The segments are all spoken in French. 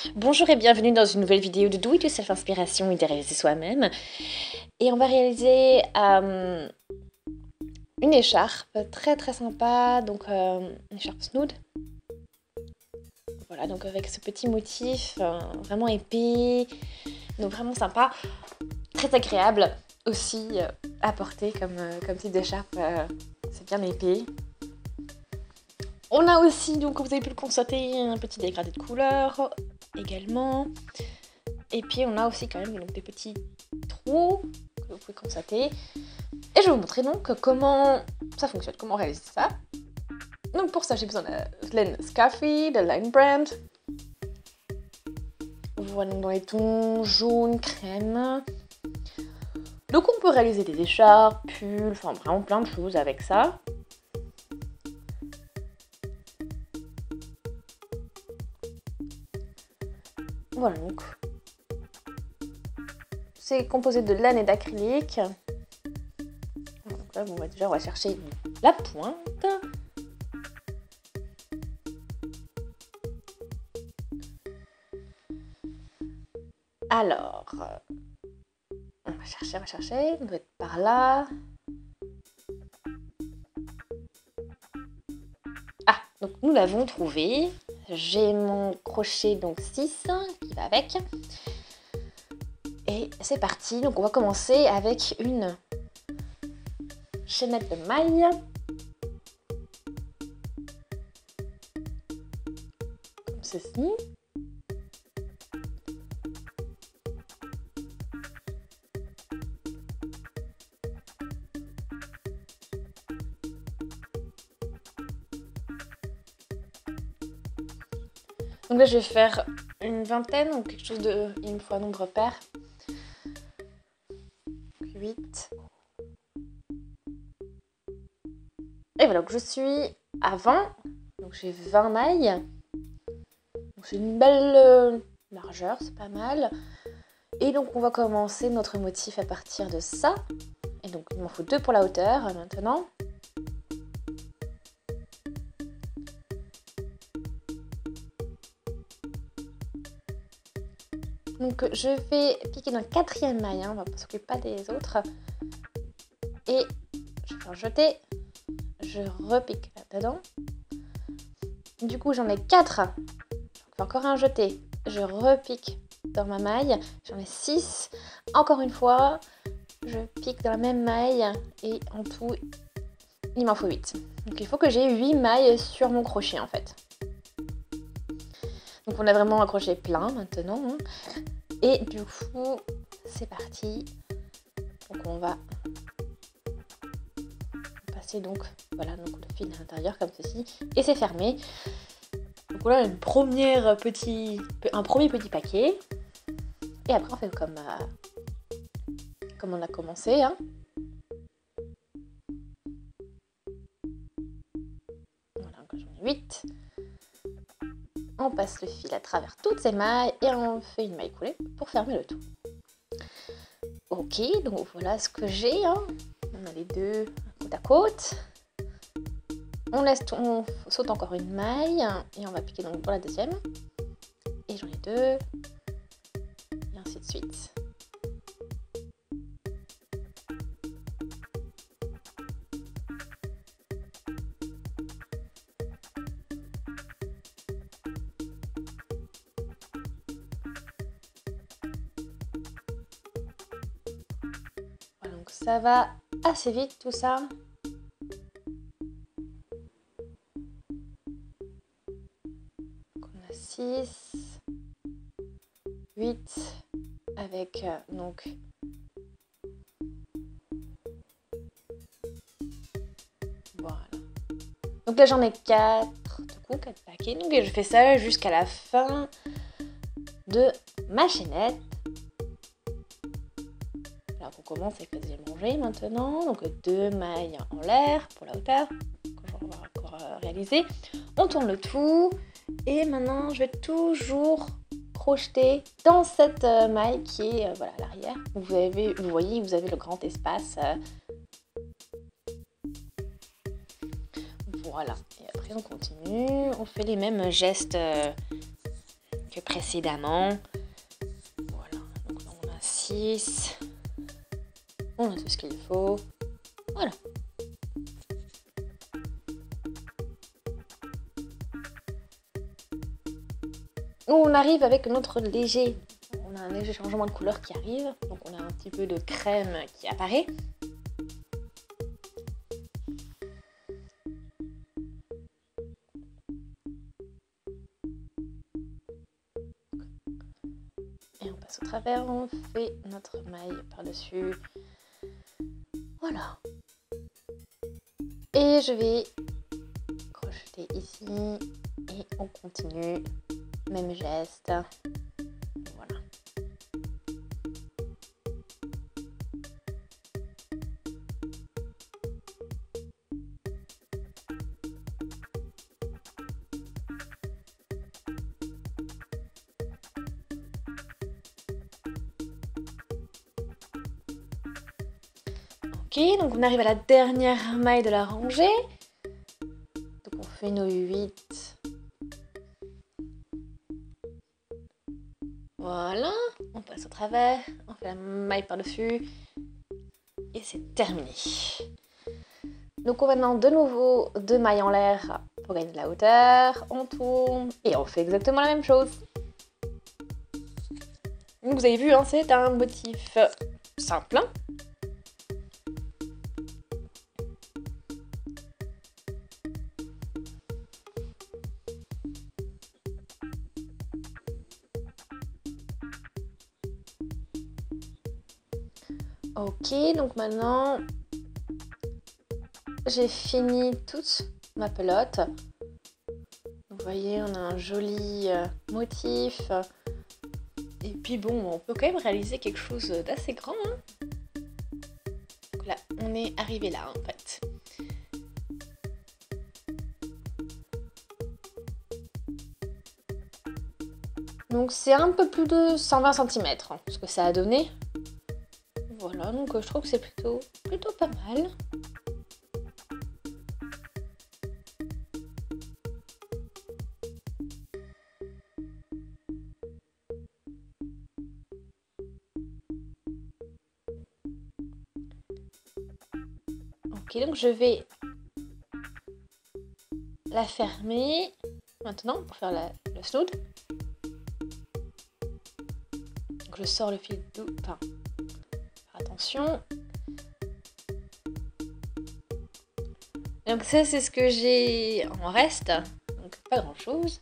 Bonjour et bienvenue dans une nouvelle vidéo de Do It Yourself Inspiration et de réaliser soi-même. Et on va réaliser une écharpe très très sympa, donc une écharpe snood. Voilà, donc avec ce petit motif vraiment épais, donc vraiment sympa, très agréable aussi à porter comme type d'écharpe, c'est bien épais. On a aussi, donc comme vous avez pu le constater, un petit dégradé de couleur également. Et puis on a aussi quand même donc, des petits trous que vous pouvez constater. Et je vais vous montrer donc comment ça fonctionne, comment réaliser ça. Donc pour ça j'ai besoin de laine Scarfy, de Line Brand. Voilà, dans les tons jaune, crème. Donc on peut réaliser des écharpes, pulls, enfin vraiment plein de choses avec ça. Voilà, donc c'est composé de laine et d'acrylique. Donc là, bon, déjà, on va chercher la pointe. Alors, on va chercher, on doit être par là. Ah, donc nous l'avons trouvé. J'ai mon crochet donc 6 qui va avec. Et c'est parti, donc on va commencer avec une chaînette de mailles. Comme ceci. Donc là je vais faire une vingtaine, donc quelque chose de, il me faut un nombre pair. 8. Et voilà, donc je suis à 20, donc j'ai 20 mailles. C'est une belle largeur, c'est pas mal. Et donc on va commencer notre motif à partir de ça. Et donc il m'en faut 2 pour la hauteur maintenant. Donc je vais piquer dans la 4e maille, hein, on va s'occuper pas des autres. Et je vais faire jeter, je repique là-dedans. Du coup j'en ai 4, je fais encore un jeté, je repique dans ma maille, j'en ai 6, encore une fois, je pique dans la même maille et en tout il m'en faut 8. Donc il faut que j'ai 8 mailles sur mon crochet en fait. Donc on a vraiment un crochet plein maintenant. Hein. Et du coup, c'est parti. Donc on va passer donc, voilà, donc le fil à l'intérieur comme ceci. Et c'est fermé. Donc voilà un premier petit paquet. Et après on fait comme on a commencé. Hein. Voilà, donc j'en ai 8. On passe le fil à travers toutes ces mailles et on fait une maille coulée pour fermer le tout. Ok, donc voilà ce que j'ai. Hein. On a les deux côte à côte. On saute encore une maille et on va piquer donc pour la deuxième. Et j'en ai 2. Et ainsi de suite. Donc ça va assez vite tout ça. Donc on a 6, 8 avec donc voilà. Donc là j'en ai 4, du coup 4 paquets. Donc je fais ça jusqu'à la fin de ma chaînette. Alors on commence avec la deuxième rangée maintenant, donc 2 mailles en l'air pour la hauteur, que on va encore réaliser. On tourne le tout et maintenant je vais toujours crocheter dans cette maille qui est voilà, à l'arrière. Vous voyez, vous avez le grand espace. Voilà, et après on continue, on fait les mêmes gestes que fait précédemment. Voilà, donc là on a 6. On a tout ce qu'il faut. Voilà. On arrive avec notre léger. On a un léger changement de couleur qui arrive. Donc on a un petit peu de crème qui apparaît. Et on passe au travers, on fait notre maille par-dessus. Voilà. Et je vais crocheter ici et on continue. Même geste. Voilà. Ok, donc on arrive à la dernière maille de la rangée. Donc on fait nos 8. Voilà, on passe au travers, on fait la maille par-dessus et c'est terminé. Donc on va maintenant de nouveau 2 mailles en l'air pour gagner de la hauteur, on tourne et on fait exactement la même chose. Donc vous avez vu, hein, c'est un motif simple. Ok, donc maintenant j'ai fini toute ma pelote. Vous voyez, on a un joli motif. Et puis bon, on peut quand même réaliser quelque chose d'assez grand. Hein. Donc là, on est arrivé là en fait. Donc c'est un peu plus de 120 cm hein, ce que ça a donné. Voilà, donc je trouve que c'est plutôt pas mal. Ok, donc je vais la fermer maintenant pour faire le snood. Donc je sors le fil doux, enfin, attention. Donc ça c'est ce que j'ai en reste, donc pas grand chose.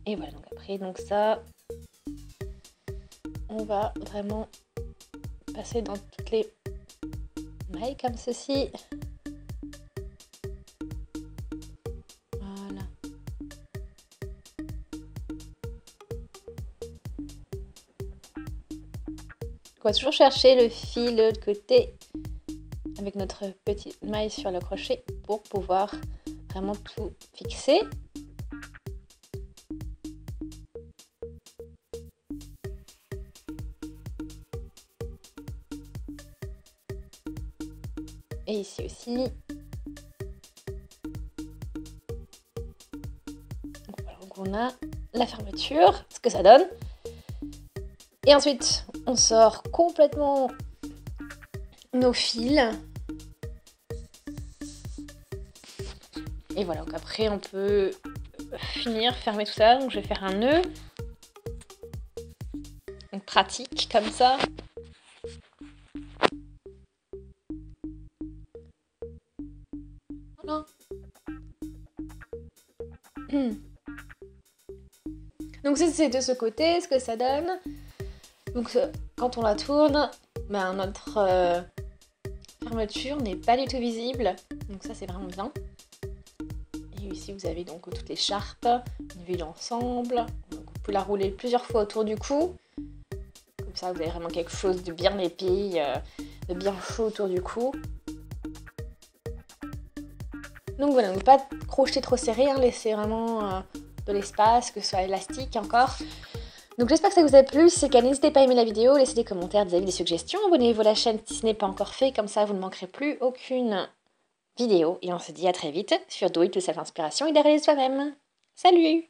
Et voilà, donc après, donc ça, on va vraiment passer dans toutes les mailles comme ceci. Voilà. On va toujours chercher le fil de l'autre côté avec notre petite maille sur le crochet pour pouvoir vraiment tout fixer. Et ici aussi. Donc voilà, donc on a la fermeture, ce que ça donne. Et ensuite, on sort complètement nos fils. Et voilà, donc après on peut finir, fermer tout ça. Donc je vais faire un nœud. Donc pratique comme ça. Voilà. Donc c'est de ce côté ce que ça donne. Donc quand on la tourne, ben, notre fermeture n'est pas du tout visible. Donc ça c'est vraiment bien. Et ici, vous avez donc toute l'écharpe, une vue d'ensemble. Donc, vous pouvez la rouler plusieurs fois autour du cou. Comme ça, vous avez vraiment quelque chose de bien épais, de bien chaud autour du cou. Donc voilà, ne pas crocheter trop serré, hein, laissez vraiment de l'espace, que ce soit élastique encore. Donc j'espère que ça vous a plu, si c'est le cas, n'hésitez pas à aimer la vidéo, laissez des commentaires, des avis, des suggestions, abonnez-vous à la chaîne si ce n'est pas encore fait, comme ça vous ne manquerez plus aucune vidéo. Et on se dit à très vite sur Do It Yourself Inspiration et derrière soi-même. Salut!